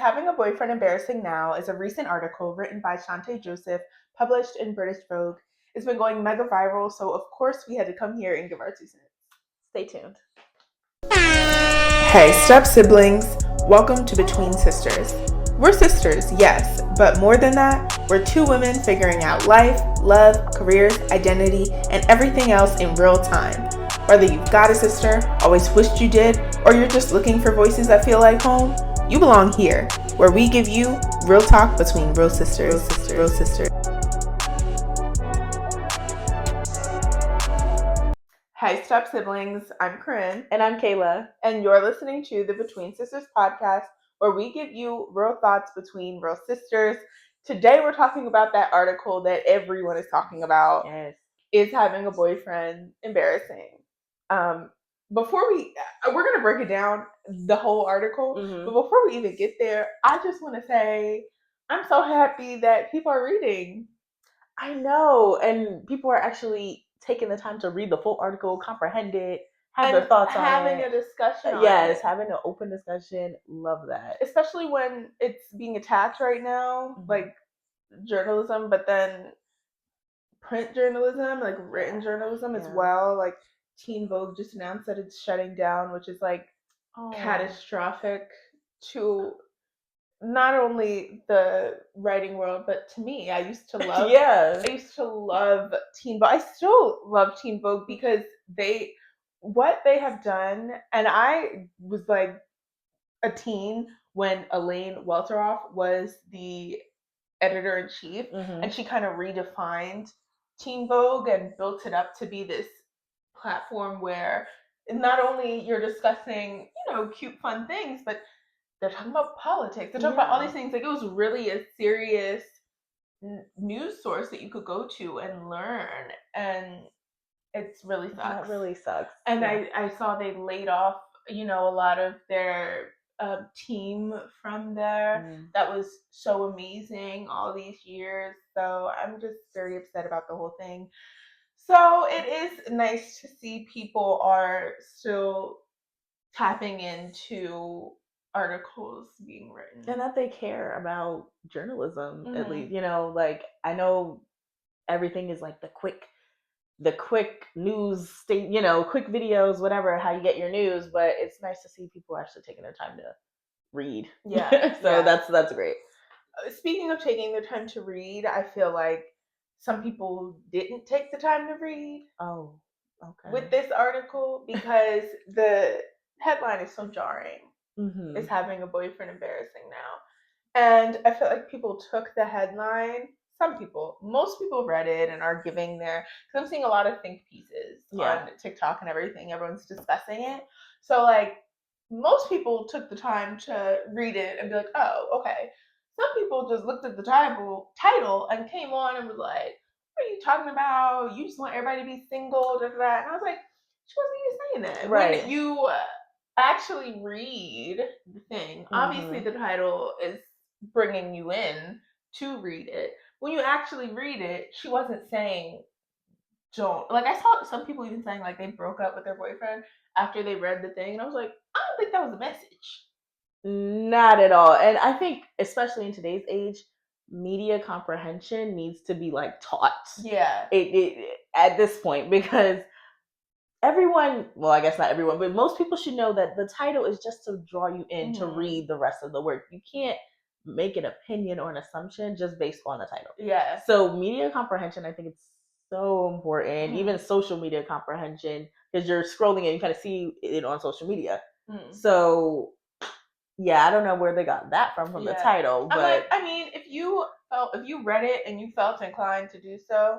Having a Boyfriend Embarrassing Now is a recent article written by Shante Joseph, published in British Vogue. It's been going mega viral, so of course we had to come here and give our 2 cents. Stay tuned. Hey, step siblings. Welcome to Between Sisters. We're sisters, yes, but more than that, we're 2 women figuring out life, love, careers, identity, and everything else in real time. Whether you've got a sister, always wished you did, or you're just looking for voices that feel like home, you belong here, where we give you real talk between real sisters. Real sisters. Hi, step siblings. I'm Corinne. And I'm Kayla. And you're listening to the Between Sisters podcast, where we give you real thoughts between real sisters. Today we're talking about that article that everyone is talking about. Yes. Is having a boyfriend embarrassing? Before we're going to break it down, the whole article. Mm-hmm. But before we even get there, I just want to say I'm so happy that people are reading. I know. And people are actually taking the time to read the full article, comprehend it, have their thoughts on it. Having a discussion on it. Yes, having an open discussion. Love that. Especially when it's being attacked right now, like journalism, but then print journalism, like written journalism as well. Like Teen Vogue just announced that it's shutting down, which is like catastrophic to not only the writing world, but to me. I used to love I used to love Teen Vogue. I still love Teen Vogue because what they have done, and I was like a teen when Elaine Welteroth was the editor-in-chief, and she kind of redefined Teen Vogue and built it up to be this platform where not only you're discussing, cute, fun things, but they're talking about politics. They're talking about all these things. Like, it was really a serious news source that you could go to and learn. And it's really sucks. That really sucks. And I saw they laid off, a lot of their team from there. That was so amazing all these years. So I'm just very upset about the whole thing. So it is nice to see people are still tapping into articles being written. And that they care about journalism, at least. Like, I know everything is like the quick news state, quick videos, whatever, how you get your news, but it's nice to see people actually taking their time to read. Yeah. So that's great. Speaking of taking their time to read, I feel like some people didn't take the time to read. Oh, okay. With this article, because the headline is so jarring. Is having a boyfriend embarrassing now? And I feel like people took the headline. Most people read it and are giving because I'm seeing a lot of think pieces on TikTok and everything. Everyone's discussing it. So, like, most people took the time to read it and be like, oh, okay. Some people just looked at the title and came on and was like, what are you talking about? You just want everybody to be single, da, da, da. And I was like, she wasn't even saying that. Right. When you actually read the thing, obviously the title is bringing you in to read it. When you actually read it, she wasn't saying don't. Like, I saw some people even saying like they broke up with their boyfriend after they read the thing, and I was like, I don't think that was a message. Not at all. And I think, especially in today's age, media comprehension needs to be like taught. Yeah. It at this point, because everyone, well, I guess not everyone, but most people should know that the title is just to draw you in to read the rest of the work. You can't make an opinion or an assumption just based on the title. Yeah. So media comprehension, I think it's so important. Even social media comprehension, because you're scrolling and you kind of see it on social media. So yeah, I don't know where they got that from the title, but like, I mean, if you read it and you felt inclined to do so,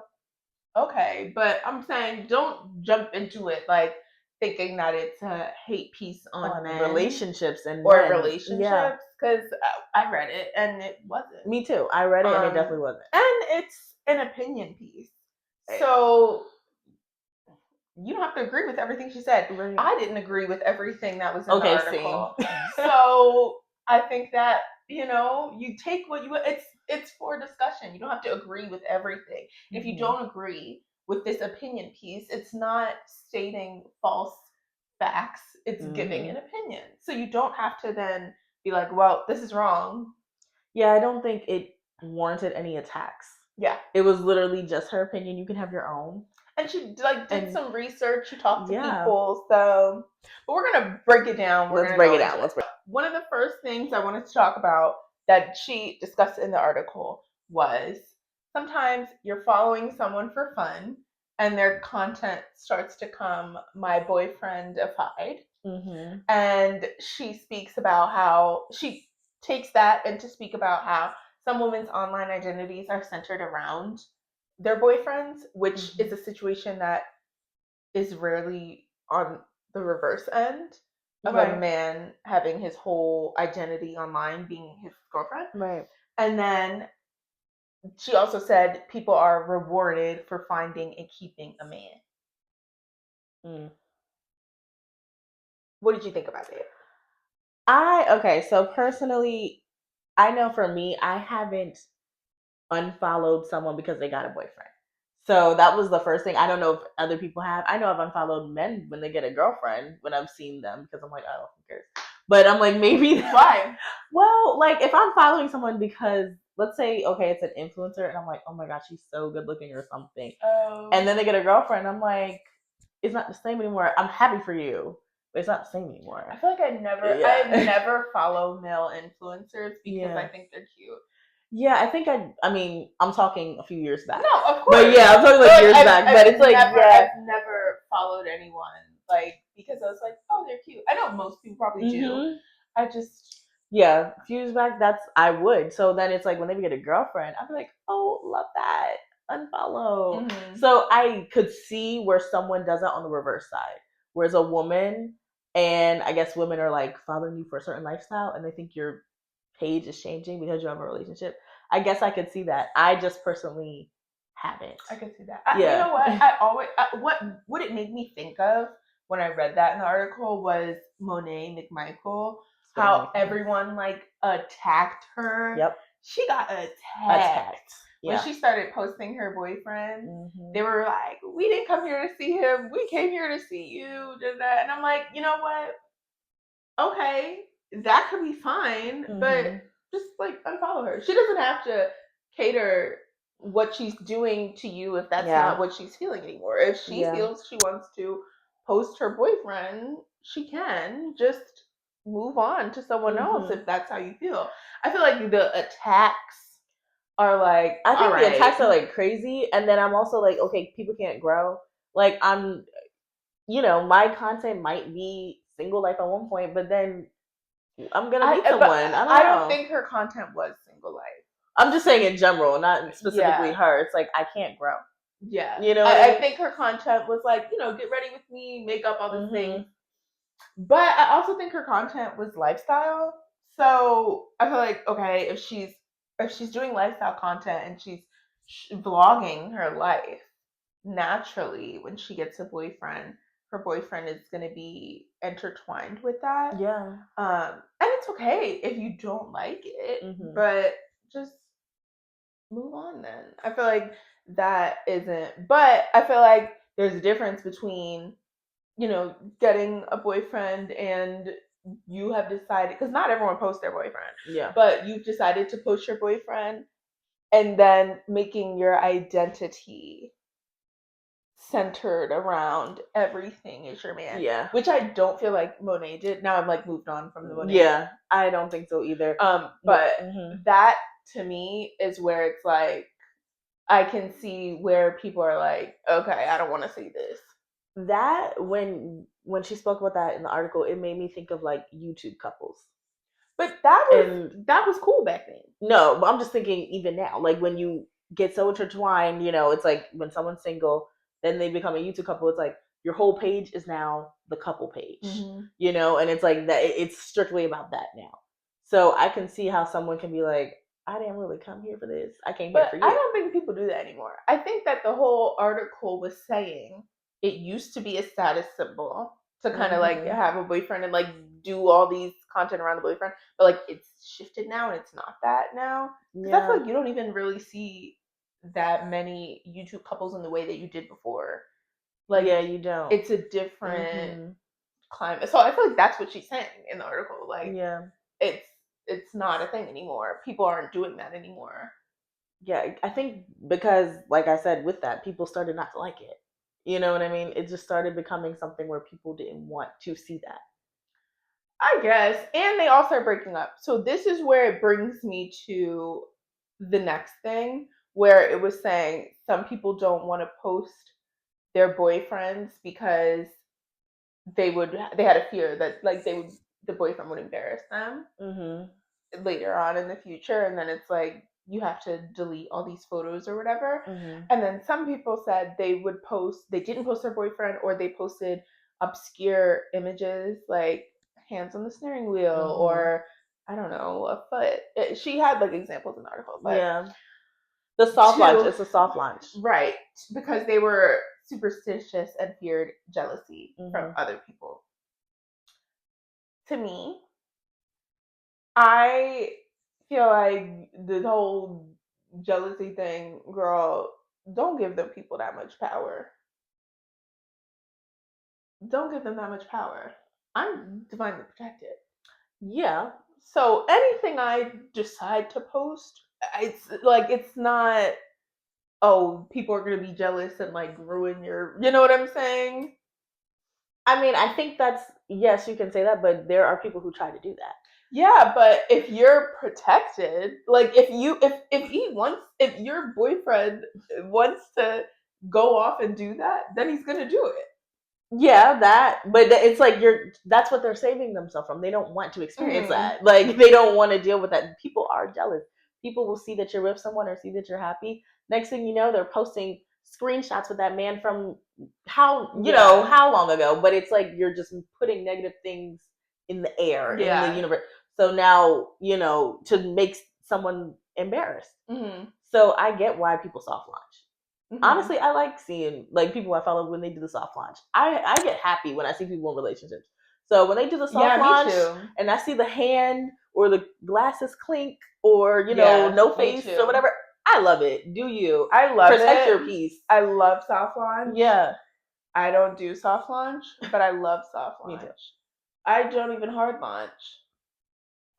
okay. But I'm saying don't jump into it like thinking that it's a hate piece on men, relationships relationships. Because I read it and it wasn't. Me too. I read it and it definitely wasn't. And it's an opinion piece, so you don't have to agree with everything she said. Right. I didn't agree with everything that was in the article. So I think that, you take what it's for discussion. You don't have to agree with everything. If you don't agree with this opinion piece, it's not stating false facts. It's giving an opinion. So you don't have to then be like, well, this is wrong. Yeah, I don't think it warranted any attacks. Yeah. It was literally just her opinion. You can have your own. And she did some research. She talked to people. But we're gonna break it down. Let's break it down. One of the first things I wanted to talk about that she discussed in the article was sometimes you're following someone for fun, and their content starts to come my boyfriend-ified. Mm-hmm. And she speaks about how she takes that and to speak about how some women's online identities are centered around their boyfriends, which is a situation that is rarely on the reverse end of a man having his whole identity online being his girlfriend. Right. And then she also said people are rewarded for finding and keeping a man. What did you think about it? So personally, I know for me, I haven't unfollowed someone because they got a boyfriend. So that was the first thing. I don't know if other people have. I know I've unfollowed men when they get a girlfriend when I've seen them because I'm like, oh, who cares? But I'm like, maybe why? Well, like if I'm following someone because let's say, okay, it's an influencer and I'm like, oh my gosh, she's so good looking or something. Oh. And then they get a girlfriend, I'm like, it's not the same anymore. I'm happy for you. But it's not the same anymore. I feel like I never follow male influencers because I think they're cute. Yeah, I think I mean, I'm talking a few years back. No, of course. But yeah, I'm talking like years back. But it's like, I've never followed anyone like because I was like, oh, they're cute. I know most people probably do. I just a few years back, I would. So then it's like when they get a girlfriend, I'd be like, oh, love that. Unfollow. Mm-hmm. So I could see where someone does it on the reverse side. Whereas a woman, and I guess women are like following you for a certain lifestyle and they think your page is changing because you have a relationship. I guess I could see that. I just personally haven't. I could see that. You know what? What it made me think of when I read that in the article was Monet McMichael. How everyone like attacked her. Yep. She got attacked. When she started posting her boyfriend, they were like, we didn't come here to see him. We came here to see you. And I'm like, you know what? Okay, that could be fine, but just like unfollow her. She doesn't have to cater what she's doing to you if that's not what she's feeling anymore. If she feels she wants to post her boyfriend, she can just move on to someone else if that's how you feel. I feel like the attacks are like, I think the attacks are like crazy, and then I'm also like, okay, people can't grow. Like my content might be single life at one point, but then I'm gonna meet someone. I don't think her content was single life. I'm just saying in general, not specifically her. It's like I can't grow. Yeah, I think her content was like, get ready with me, make up all these things. But I also think her content was lifestyle. So I feel like, okay, if she's doing lifestyle content and she's vlogging her life, naturally when she gets a boyfriend, her boyfriend is going to be intertwined with that. Yeah. And it's okay if you don't like it, but just move on then. I feel like that isn't, but I feel like there's a difference between, getting a boyfriend and you have decided, because not everyone posts their boyfriend. Yeah. But you've decided to post your boyfriend and then making your identity centered around everything is your man. Yeah. Which I don't feel like Monet did. Now I'm like moved on from the Monet. Yeah, I don't think so either. But that to me is where it's like I can see where people are like, okay, I don't want to see this. That when she spoke about that in the article, it made me think of like YouTube couples. But that was cool back then. No, but I'm just thinking even now, like when you get so intertwined, it's like when someone's single, then they become a YouTube couple. It's like your whole page is now the couple page, and it's like that. It's strictly about that now. So I can see how someone can be like, I didn't really come here for this. I came here for you. I don't think people do that anymore. I think that the whole article was saying it used to be a status symbol to kind of like have a boyfriend and like do all these content around the boyfriend, but like it's shifted now and it's not that now. Because I feel like you don't even really see that many YouTube couples in the way that you did before. Like, yeah, you don't. It's a different climate. So I feel like that's what she's saying in the article. Like, it's it's not a thing anymore. People aren't doing that anymore. Yeah, I think because, like I said, with that, people started not to like it. You know what I mean? It just started becoming something where people didn't want to see that. I guess. And they all start breaking up. So this is where it brings me to the next thing, where it was saying some people don't want to post their boyfriends because they had a fear that like the boyfriend would embarrass them later on in the future, and then it's like you have to delete all these photos or whatever. And then some people said they didn't post their boyfriend, or they posted obscure images like hands on the steering wheel or I don't know, a foot. She had like examples in the article, but yeah, the soft launch. It's a soft launch, right? Because they were superstitious and feared jealousy from other people. To me, I feel like the whole jealousy thing, girl, don't give them people that much power. Don't give them that much power. I'm divinely protected. Yeah. So anything I decide to post, it's not, oh, people are gonna be jealous and like ruin your, you know what I'm saying? I mean, I think that's, yes, you can say that, but there are people who try to do that. Yeah, but if you're protected, like if your boyfriend wants to go off and do that, then he's gonna do it. Yeah, but it's like that's what they're saving themselves from. They don't want to experience that. Like, they don't want to deal with that. People are jealous. People will see that you're with someone or see that you're happy. Next thing you know, they're posting screenshots with that man from how long ago. But it's like you're just putting negative things in the air, in the universe. So now, to make someone embarrassed. So I get why people soft launch. Honestly, I like seeing like people I follow when they do the soft launch. I get happy when I see people in relationships. So when they do the soft launch and I see the hand or the glasses clink or no face or whatever, I love it. Do you? I love protect your peace. I love soft launch. Yeah. I don't do soft launch, but I love soft launch. Me too. I don't even hard launch.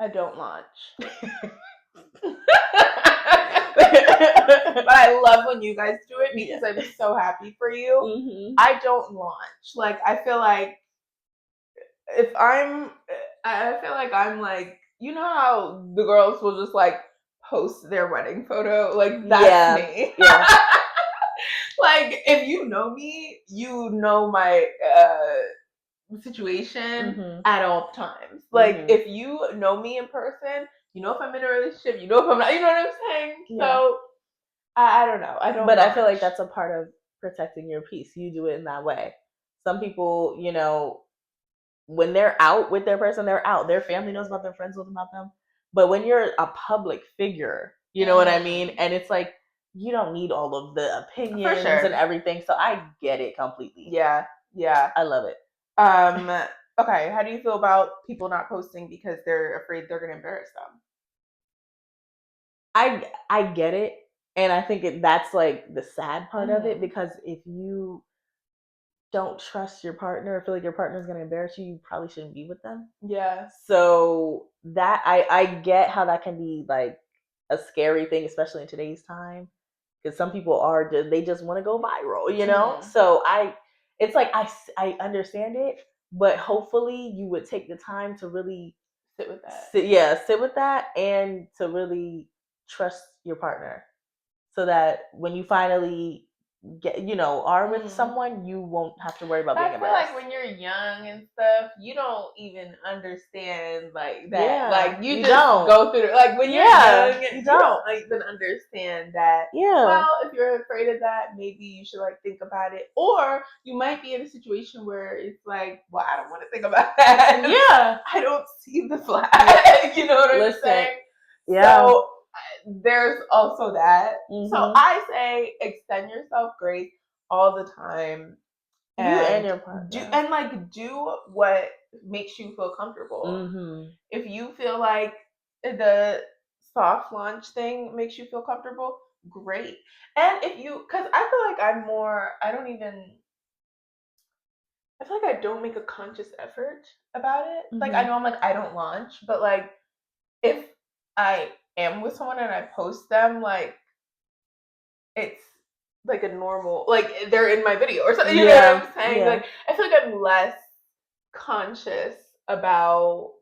I don't launch. But I love when you guys do it because I'm so happy for you. I don't launch. Like, I feel like I feel like I'm like, you know how the girls will just like post their wedding photo? Like, that's me. Yeah. Like, if you know me, you know my situation at all times. Like, if you know me in person, you know if I'm in a relationship, you know if I'm not, you know what I'm saying? Yeah. So I don't know. But I feel like that's a part of protecting your peace. You do it in that way. Some people, when they're out with their person, they're out. Their family knows about them, friends knows about them. But when you're a public figure, you know what I mean? And it's like, you don't need all of the opinions and everything. So I get it completely. Yeah. Yeah. I love it. Okay. How do you feel about people not posting because they're afraid they're going to embarrass them? I get it. And I think that's like the sad part of it, because if you don't trust your partner or feel like your partner is going to embarrass you, you probably shouldn't be with them. Yeah. So that I get how that can be like a scary thing, especially in today's time, because some people they just want to go viral, So it's like I understand it, but hopefully you would take the time to really sit with that. Sit with that, and to really trust your partner, so that when you finally are with someone, you won't have to worry about being embarrassed. I feel like when you're young and stuff, you don't even understand like that. Yeah, like you just don't go through it. Like when you're young, you don't even understand that. Yeah. Well, if you're afraid of that, maybe you should like think about it. Or you might be in a situation where it's like, well, I don't want to think about that. Yeah. I don't see the flag. You know what I'm saying? Yeah. So there's also that. So I say extend yourself grace all the time. And you and your partner. Do what makes you feel comfortable. If you feel like the soft launch thing makes you feel comfortable, great. And because I feel like I feel like I don't make a conscious effort about it. Like, I know I'm like, I don't launch, but like, if I am with someone and I post them, like it's like a normal, like they're in my video or something. You know what I'm saying? Yeah. Like I feel like I'm less conscious about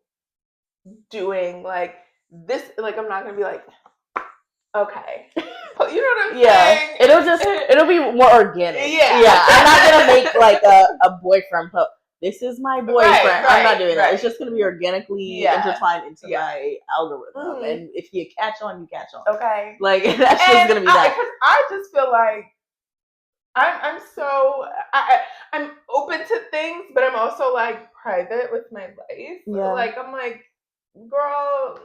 doing like this. Like I'm not gonna be like, okay, you know what I'm saying? It'll be more organic. Yeah. I'm not gonna make like a boyfriend post. This is my boyfriend. I'm not doing that. It's just gonna be organically intertwined into my algorithm, and if you catch on, you catch on. Okay, like that's just gonna be that. Because I just feel like I'm so I'm open to things, but I'm also like private with my life. Yeah. Like I'm like, girl,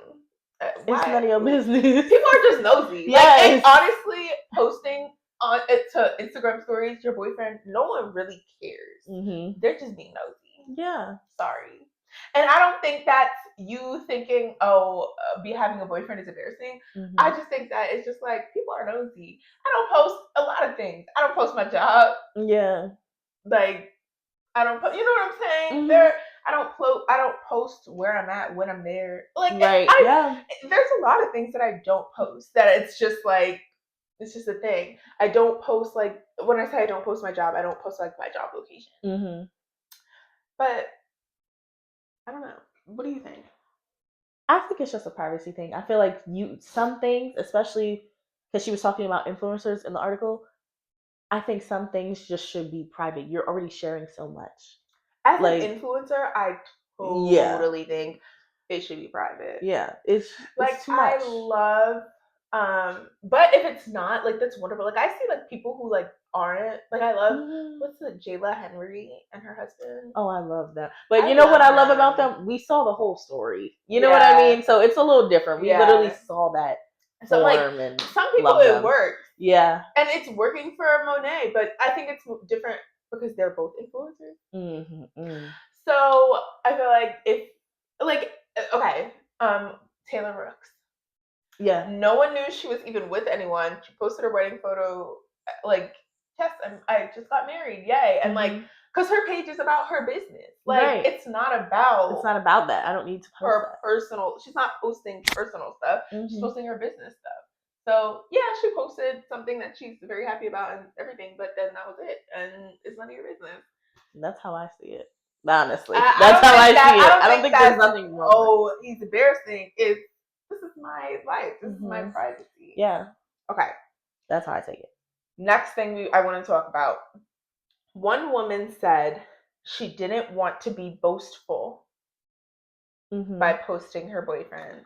it's none of your business. People are just nosy. Yes. Like, honestly, posting on to Instagram stories, your boyfriend, no one really cares. Mm-hmm. They're just being nosy. Yeah. Sorry. And I don't think that's you thinking, oh, be having a boyfriend is embarrassing. Mm-hmm. I just think that it's just like people are nosy. I don't post a lot of things. I don't post my job. Yeah. Like I don't you know what I'm saying? Mm-hmm. I don't post where I'm at when I'm there. Like right. There's a lot of things that I don't post that it's just like it's just a thing. I don't post like when I say I don't post my job, I don't post like my job location. Mm-hmm. But I don't know. What do you think? I think it's just a privacy thing. I feel like some things, especially because she was talking about influencers in the article, I think some things just should be private. You're already sharing so much. As an influencer, I totally think it should be private. Yeah, it's too much. I love, but if it's not, like that's wonderful. Like I see like people who like aren't like I love what's the Jayla Henry and her husband. Oh, I love that. But you know what I love about them? We saw the whole story. You know what I mean? So it's a little different. We literally saw that. So like some people it works. Yeah. And it's working for Monet, but I think it's different because they're both influencers. Mm-hmm. So I feel like if like okay, Taylor Rooks. Yeah. No one knew she was even with anyone. She posted her wedding photo like, yes, I just got married, yay. And like because her page is about her business. Like it's not about that. I don't need to post her personal. She's not posting personal stuff. She's posting her business stuff. So yeah, she posted something that she's very happy about and everything, but then that was it, and it's none of your business. That's how I see it. Honestly, that's how I see it. I don't think there's nothing wrong. Oh, he's embarrassing. This is my life. This is my privacy. Yeah. Okay. That's how I take it. Next thing I want to talk about. One woman said she didn't want to be boastful by posting her boyfriend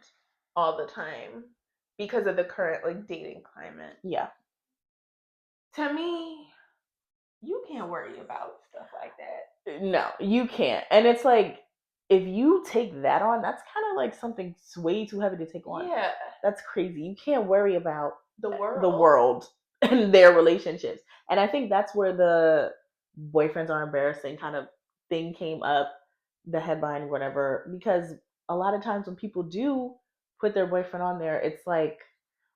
all the time because of the current like dating climate. Yeah. To me, you can't worry about stuff like that. No, you can't. And it's like if you take that on, that's kind of like something way too heavy to take on. Yeah. That's crazy. You can't worry about the world and their relationships. And I think that's where the boyfriends are embarrassing kind of thing came up, the headline, whatever, because a lot of times when people do put their boyfriend on there, it's like,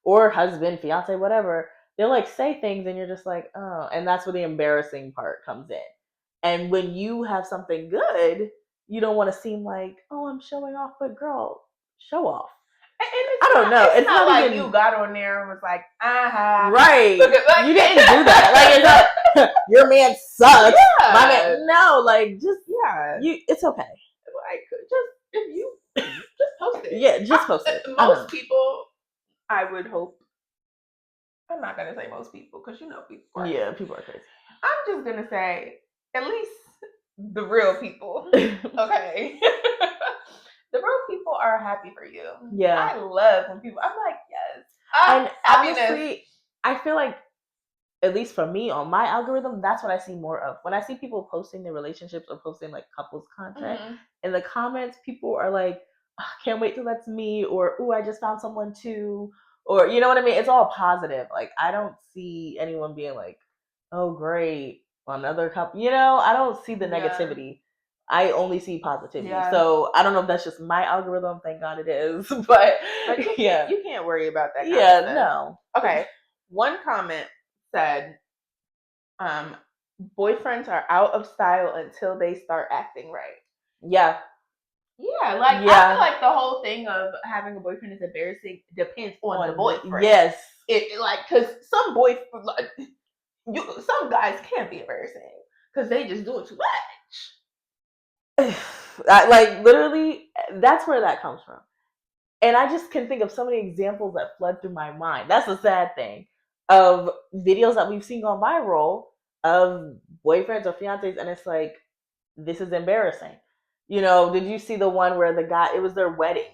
or husband, fiance, whatever, they'll like say things and you're just like, oh, and that's where the embarrassing part comes in. And when you have something good, you don't want to seem like, oh, I'm showing off, but girl, show off. I don't know. It's not like you got on there and was like, right. You didn't do that. Like, it's not, your man sucks. Yeah. My man, no, like, just, it's okay. Like, just post it. Yeah, just post it. Most people, I would hope, I'm not going to say most people, because you know people are crazy. Yeah, people are crazy. I'm just going to say, at least the real people, okay? The real people are happy for you. Yeah. I love when people, I'm like, yes. And honestly, I feel like, at least for me on my algorithm, that's what I see more of. When I see people posting their relationships or posting like couples content, in the comments, people are like, oh, can't wait till that's me, or, oh, I just found someone too, or, you know what I mean? It's all positive. Like, I don't see anyone being like, oh, great, another couple. You know, I don't see the negativity. I only see positivity. Yeah. So I don't know if that's just my algorithm. Thank God it is. But you can't worry about that. Yeah, no. Okay. One comment said, boyfriends are out of style until they start acting right. Yeah. Yeah, like I feel like the whole thing of having a boyfriend is embarrassing depends on the boyfriend. Yes, it like because some some guys can be embarrassing because they just do it too much. like literally, that's where that comes from. And I just can think of so many examples that flood through my mind. That's the sad thing of videos that we've seen go viral of boyfriends or fiancés, and it's like, this is embarrassing. You know, did you see the one where the guy, it was their wedding,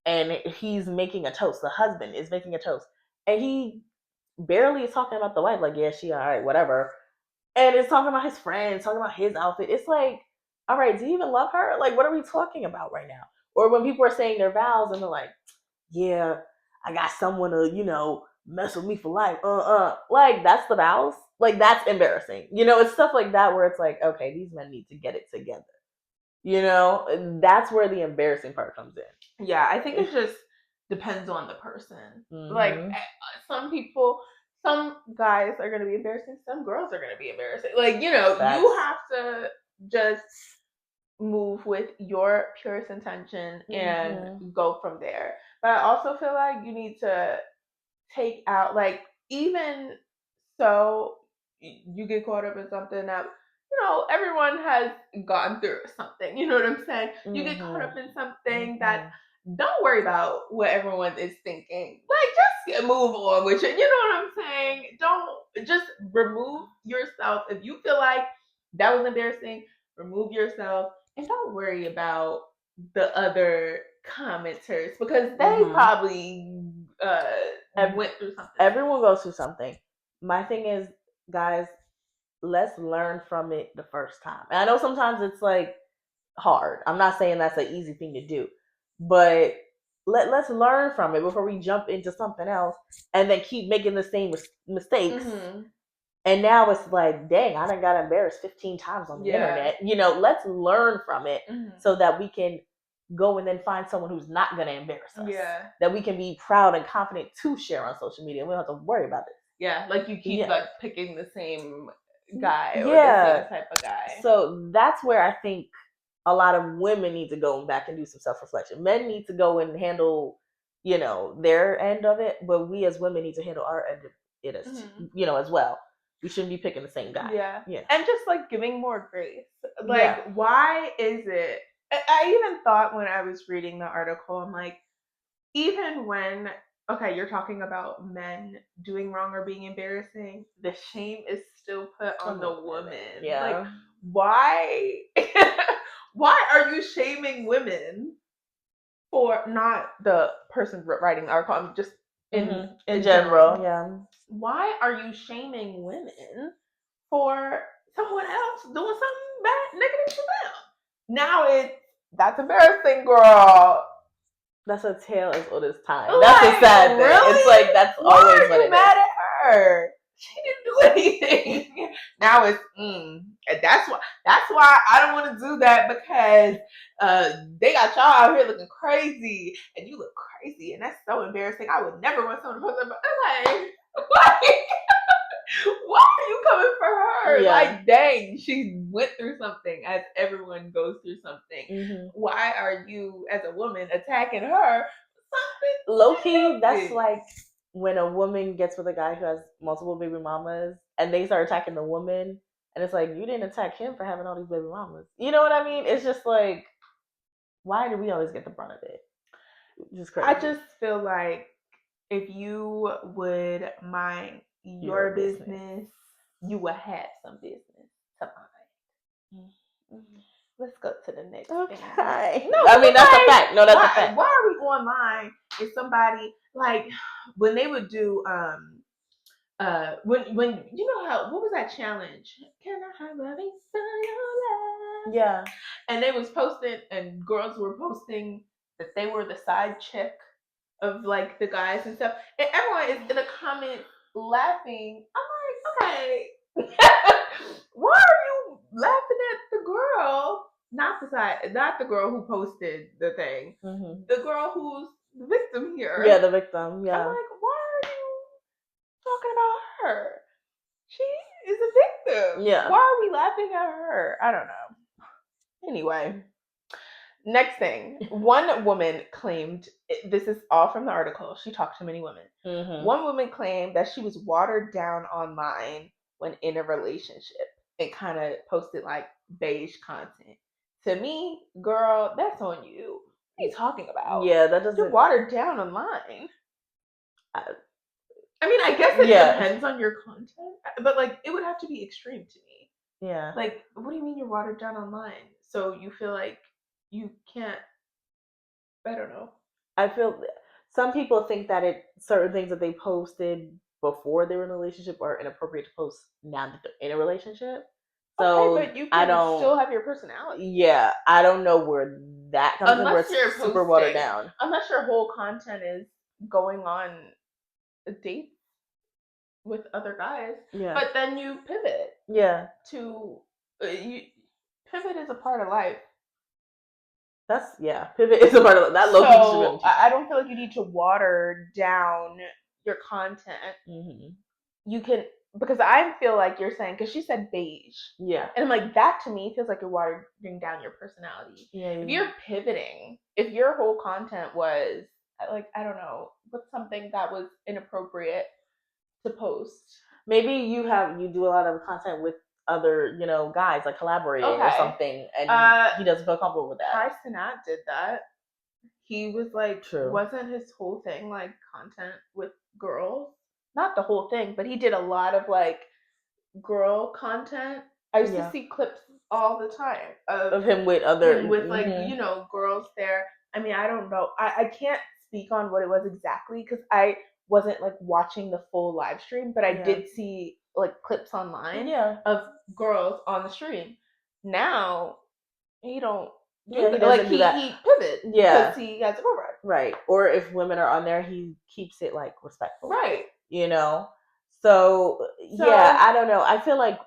and he's making a toast. The husband is making a toast, and he barely is talking about the wife, like, yeah, she all right, whatever. And it's talking about his friends, talking about his outfit. It's like, all right, do you even love her? Like, what are we talking about right now? Or when people are saying their vows and they're like, yeah, I got someone to, mess with me for life. Like, that's the vows. Like, that's embarrassing. It's stuff like that where it's like, okay, these men need to get it together. That's where the embarrassing part comes in. Yeah, I think it just depends on the person. Mm-hmm. Like, some guys are going to be embarrassing, some girls are going to be embarrassing. Like, you have to just move with your purest intention and go from there. But I also feel like you need to take out, like, even so you get caught up in something that everyone has gone through something, you know what I'm saying? You get caught up in something that, don't worry about what everyone is thinking. Like, just move on with it. You know what I'm saying? Don't just remove yourself. If you feel like that was embarrassing, remove yourself and don't worry about the other commenters because they probably went through something. Everyone goes through something. My thing is, guys, let's learn from it the first time. And I know sometimes it's like hard. I'm not saying that's an easy thing to do, but let's learn from it before we jump into something else and then keep making the same mistakes. Mm-hmm. And now it's like, dang, I done got embarrassed 15 times on the internet. Let's learn from it so that we can go and then find someone who's not going to embarrass us. Yeah. That we can be proud and confident to share on social media. We don't have to worry about it. Yeah, like you keep like picking the same guy or the same type of guy. So that's where I think a lot of women need to go back and do some self-reflection. Men need to go and handle, their end of it, but we as women need to handle our end of it as well. We shouldn't be picking the same guy. Yeah. And just like giving more grace. Like, why is it? I even thought when I was reading the article, I'm like, even when, okay, you're talking about men doing wrong or being embarrassing, the shame is still put on the woman. Yeah. Like, why? Why are you shaming women for not the person writing the article? I'm just in general. Yeah. Why are you shaming women for someone else doing something bad, negative to them? Now that's embarrassing, girl. That's a tale as old as time. That's a sad thing. Really? It's like that's always what it is. Why are you mad at her? She didn't do anything. Now it's that's why I don't want to do that because they got y'all out here looking crazy and you look crazy and that's so embarrassing. I would never want someone to post that. I'm like, why are you coming for her? Yeah. Like, dang, she went through something as everyone goes through something. Mm-hmm. Why are you, as a woman, attacking her? Low key, that's like when a woman gets with a guy who has multiple baby mamas and they start attacking the woman, and it's like, you didn't attack him for having all these baby mamas. You know what I mean? It's just like, why do we always get the brunt of it? Just crazy. I just feel like if you would mind your business, you will have some business to mind. Mm-hmm. Let's go to the next thing. No, I mean, that's a fact. No, that's a fact. Why are we online if somebody, like, when they would do, when you know how, what was that challenge? Can I have a piece of your love? Yeah. And they was posting, and girls were posting that they were the side chick of, like, the guys and stuff. And everyone is in the comments laughing. I'm like, okay. Why are you laughing at the girl? Not the girl who posted the thing. Mm-hmm. The girl who's the victim here. Yeah, the victim. Yeah. I'm like, why are you talking about her? She is a victim. Yeah. Why are we laughing at her? I don't know. Anyway, Next thing, one woman claimed, this is all from the article, she talked to many women. One woman claimed that she was watered down online when in a relationship and kind of posted like beige content. To me, girl, that's on you. What are you talking about? Yeah, that doesn't. You're watered down online. I mean, I guess it depends on your content, but like it would have to be extreme to me. Yeah. Like, what do you mean you're watered down online? So you feel like you can't, I don't know. I feel some people think that certain things that they posted before they were in a relationship are inappropriate to post now that they're in a relationship. So okay, but you can still have your personality. Yeah, I don't know where that comes in, where it's you're super watered down. Unless your whole content is going on a date with other guys. Yeah. But then you pivot. Yeah. To pivot is a part of life. Pivot is a part of that. So I don't feel like you need to water down your content. Mm-hmm. You can, because I feel like you're saying, because she said beige. Yeah. And I'm like, that to me feels like you're watering down your personality. Yeah. If you're pivoting, if your whole content was like, I don't know, what's something that was inappropriate to post? Maybe you do a lot of content with other, guys, like collaborating or something, and he doesn't feel comfortable with that. Kai Cenat did that. He was like, wasn't his whole thing like content with girls? Not the whole thing, but he did a lot of like girl content. I used to see clips all the time of him with other, like girls there. I mean, I don't know. I can't speak on what it was exactly because I wasn't like watching the full live stream, but I did see like clips online of girls on the stream. Now he don't do that. Like he pivots because he has a girlfriend. Right. Or if women are on there, he keeps it like respectful. Right. So I don't know. I feel like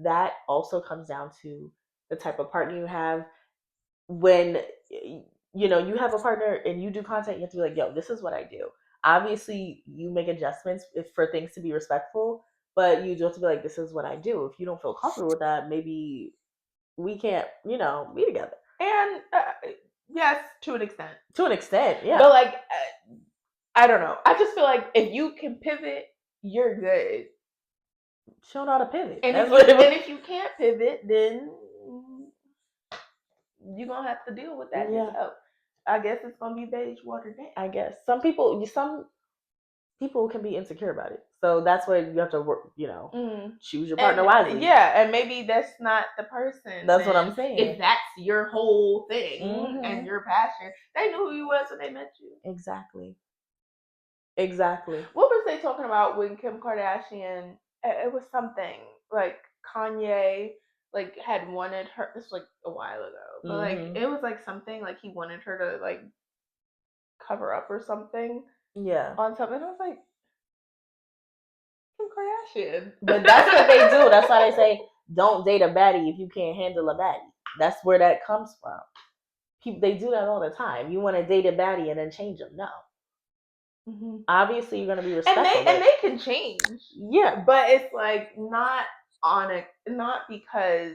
that also comes down to the type of partner you have. When you have a partner and you do content, you have to be like, yo, this is what I do. Obviously, you make adjustments for things to be respectful, but you do have to be like, this is what I do. If you don't feel comfortable with that, maybe we can't, be together. And yes, to an extent. To an extent, yeah. But like, I don't know. I just feel like if you can pivot, you're good. Show how to pivot. And if you can't pivot, then you're gonna have to deal with that yourself. I guess it's gonna be beige watered down. I guess some people can be insecure about it, so that's why you have to work. Choose your partner wisely. Yeah, and maybe that's not the person. That's what I'm saying. If that's your whole thing and your passion, they knew who you was when they met you. Exactly. What was they talking about when Kim Kardashian? It was something like Kanye like had wanted her. This was like a while ago, but like it was like something like he wanted her to like cover up or something. Yeah. On something, I was like, Kim Kardashian. But that's what they do. That's why they say don't date a baddie if you can't handle a baddie. That's where that comes from. They do that all the time. You want to date a baddie and then change them? No. Mm-hmm. Obviously, you're gonna be respectful, and they can change. Yeah, but it's like not because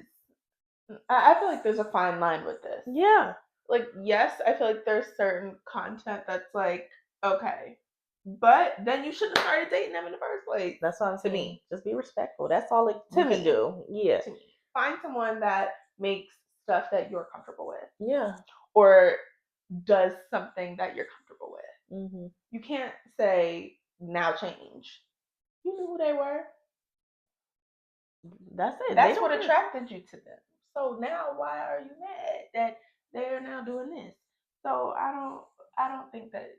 I feel like there's a fine line with this. Yeah, like yes, I feel like there's certain content that's like okay, but then you shouldn't have started dating them in the first place. That's what I'm saying. To me, just be respectful. That's all you can do. Yeah, to me, find someone that makes stuff that you're comfortable with. Yeah, or does something that you're comfortable with. Mm-hmm. You can't say now change. You knew who they were. That's it. That's what attracted you to them. So now why are you mad that they're now doing this? So I don't think that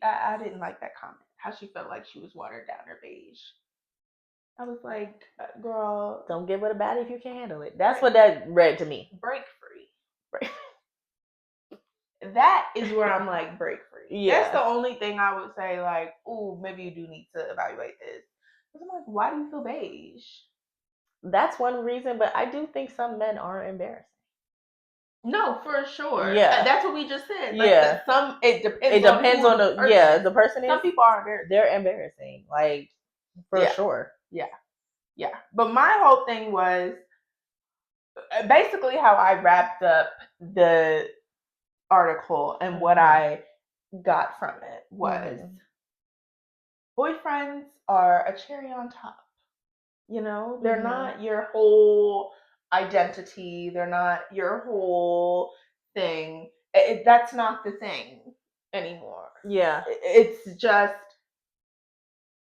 I didn't like that comment. How she felt like she was watered down or beige. I was like, girl, don't get with a baddie if you can't handle it. That's what that read to me. Break free. Break. That is where I'm like break free. Yeah. That's the only thing I would say like, ooh, maybe you do need to evaluate this. Because I'm like, why do you feel beige? That's one reason, but I do think some men are embarrassing. No, for sure. Yeah. That's what we just said. Like, yeah. It depends on the person. The person is. Some people are embarrassing. They're embarrassing. Like for sure. Yeah. Yeah. But my whole thing was basically how I wrapped up the article and what I got from it was boyfriends are a cherry on top. You know, they're not your whole identity. They're not your whole thing. That's not the thing anymore. Yeah. It's just,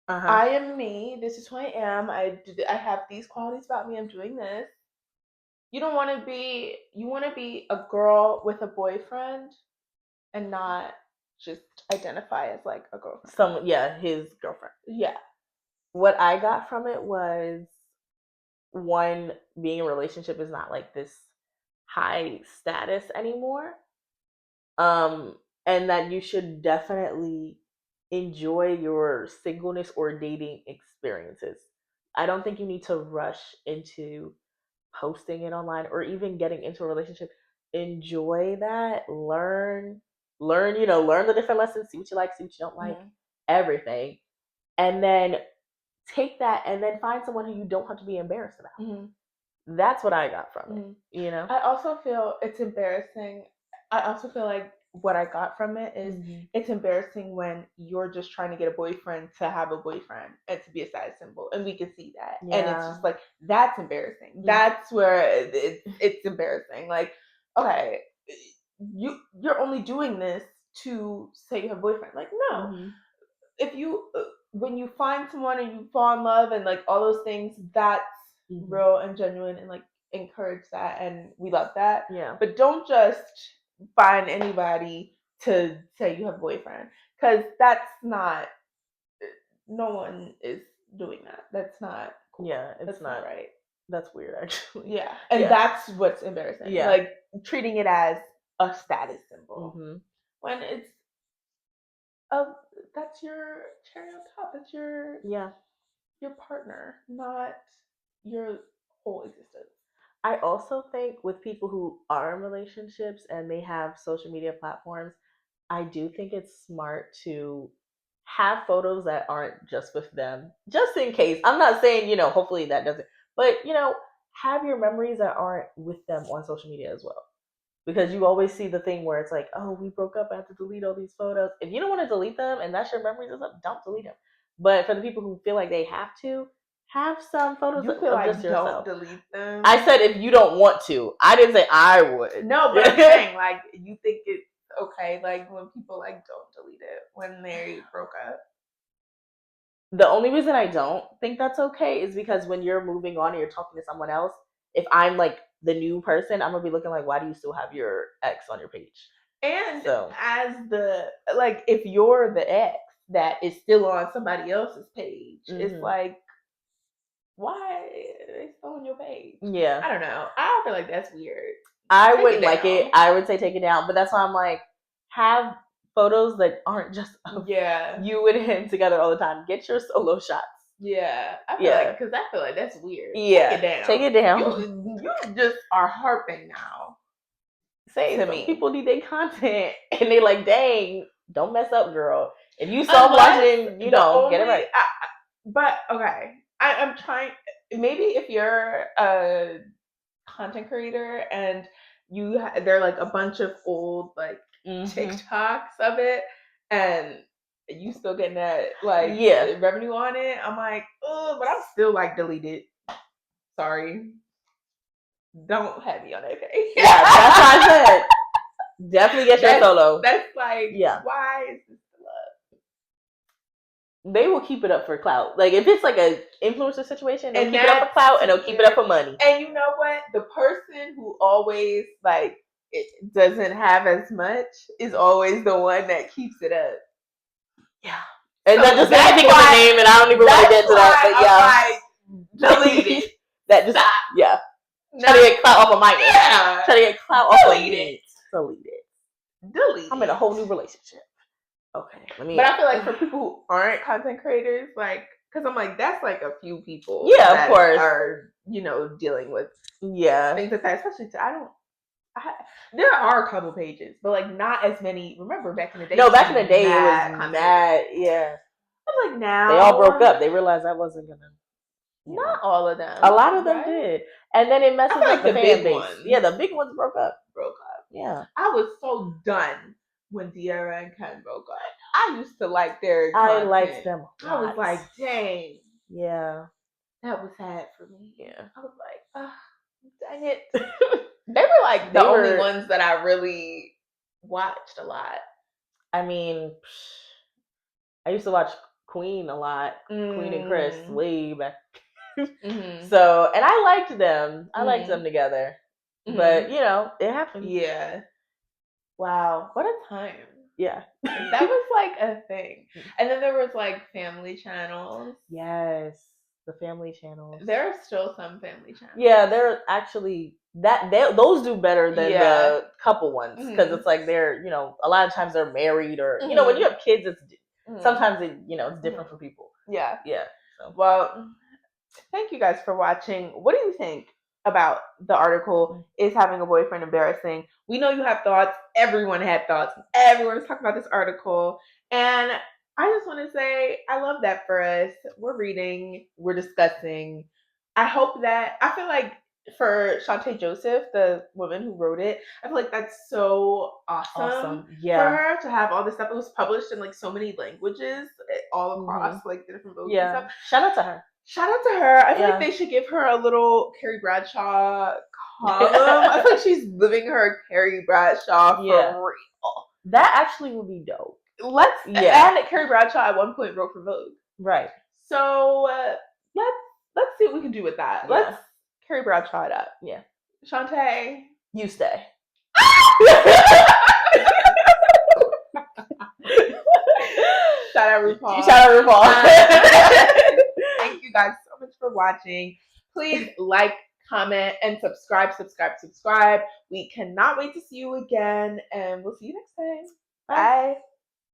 I am me. This is who I am. I have these qualities about me. I'm doing this. You don't want to be, you want to be a girl with a boyfriend and not just identify as like a girlfriend. His girlfriend. Yeah. What I got from it was, one, being in a relationship is not like this high status anymore. And that you should definitely enjoy your singleness or dating experiences. I don't think you need to rush into posting it online or even getting into a relationship. Enjoy that, learn, learn the different lessons, see what you like, see what you don't like, everything. And then take that and then find someone who you don't have to be embarrassed about. That's what I got from it. You know, I also feel it's embarrassing. I also feel like what I got from it is it's embarrassing when you're just trying to get a boyfriend to have a boyfriend and to be a status symbol, and we can see that, and it's just like, that's embarrassing. That's where it's embarrassing. Like, okay, you're only doing this to say you have a boyfriend. Like, no. If you when you find someone and you fall in love and like all those things, that's real and genuine, and like encourage that, and we love that. Yeah. But don't just find anybody to say you have a boyfriend, because that's not. No one is doing that. That's not cool. Yeah, it's not right. That's weird, actually. Yeah, and that's what's embarrassing. Yeah, like treating it as a status symbol when it's that's your cherry on top. That's your partner, not your whole existence. I also think with people who are in relationships and they have social media platforms, I do think it's smart to have photos that aren't just with them, just in case. I'm not saying, hopefully that doesn't, but, have your memories that aren't with them on social media as well. Because you always see the thing where it's like, oh, we broke up, I have to delete all these photos. If you don't want to delete them and that's your memories, don't delete them. But for the people who feel like they have to, have some photos you feel of like just yourself. Don't delete them. I said if you don't want to. I didn't say I would. No, but I'm saying like you think it's okay, like when people like don't delete it when they broke up. The only reason I don't think that's okay is because when you're moving on and you're talking to someone else, if I'm like the new person, I'm gonna be looking like, why do you still have your ex on your page? And as if you're the ex that is still on somebody else's page, it's like, why are they still on your page? Yeah. I don't know. I feel like that's weird. I wouldn't like it. I would say take it down. But that's why I'm like, have photos that aren't just of you and him together all the time. Get your solo shots. Yeah. I feel like, because I feel like that's weird. Yeah. Take it down. You just are harping now. Say to me. People need their content. And they like, dang, don't mess up, girl. If you self-watching, get it right. But, okay. I'm trying, maybe if you're a content creator and they're like a bunch of old like TikToks of it, and you still getting that like revenue on it, I'm like, oh, but I'm still like, delete it. Sorry. Don't have me on that page. Yeah, that's what I said. Definitely get your solo. That's like, why is this love? They will keep it up for clout. Like if it's like a influencer situation, they'll keep it up for clout and they'll keep it up for money. And you know what? The person who always like it doesn't have as much is always the one that keeps it up. Yeah. And that just I think of the name and I don't even want to get to that. But delete it. That just try to get clout off of my name. Yeah. Try to get clout off of me. Delete it. I'm in a whole new relationship. Okay. But I feel like for people who aren't content creators, like, because I'm like, that's like a few people. Yeah, of course. Are dealing with things like that. Especially there are a couple pages, but like not as many. Remember back in the day? No, back in the day it was mad. Yeah. I'm like now they all broke up. They realized that wasn't gonna. Not all of them. A lot of them did, and then it messes up the fan base. Yeah, the big ones broke up. Yeah. I was so done when De'Ara and Ken broke up. I used to like their I content. liked them a I was lot. like, dang, Yeah. that was sad for me. Yeah. I was like, dang it. They were like the only ones that I really watched a lot. I mean, I used to watch Queen a lot. Queen and Chris way back. So, and I liked them. I liked them together. But, you know, it happened. Yeah. Wow. What a time. Yeah. That was like a thing. And then there was like family channels. Yes. The family channels. There are still some family channels. Yeah, they're actually those do better than the couple ones because it's like they're, you know, a lot of times they're married or you know, when you have kids it's sometimes it's different for people. Yeah. So. Well, thank you guys for watching. What do you think about the article, Is Having a Boyfriend Embarrassing? We know you have thoughts. Everyone had thoughts. Everyone's talking about this article. And I just want to say I love that for us. We're reading, we're discussing. I feel like for Shantae Joseph, the woman who wrote it, I feel like that's so awesome. Yeah. For her to have all this stuff. It was published in like so many languages all across like the different books and stuff. Shout out to her. I feel like they should give her a little Carrie Bradshaw column. I feel like she's living her Carrie Bradshaw for real. That actually would be dope. And Carrie Bradshaw at one point wrote for Vogue. Right. So let's see what we can do with that. Yeah. Let's Carrie Bradshaw it up. Yeah. Shantae. You stay. Shout out RuPaul. Thank you guys so much for watching. Please like, comment, and subscribe. We cannot wait to see you again, and we'll see you next time. Bye.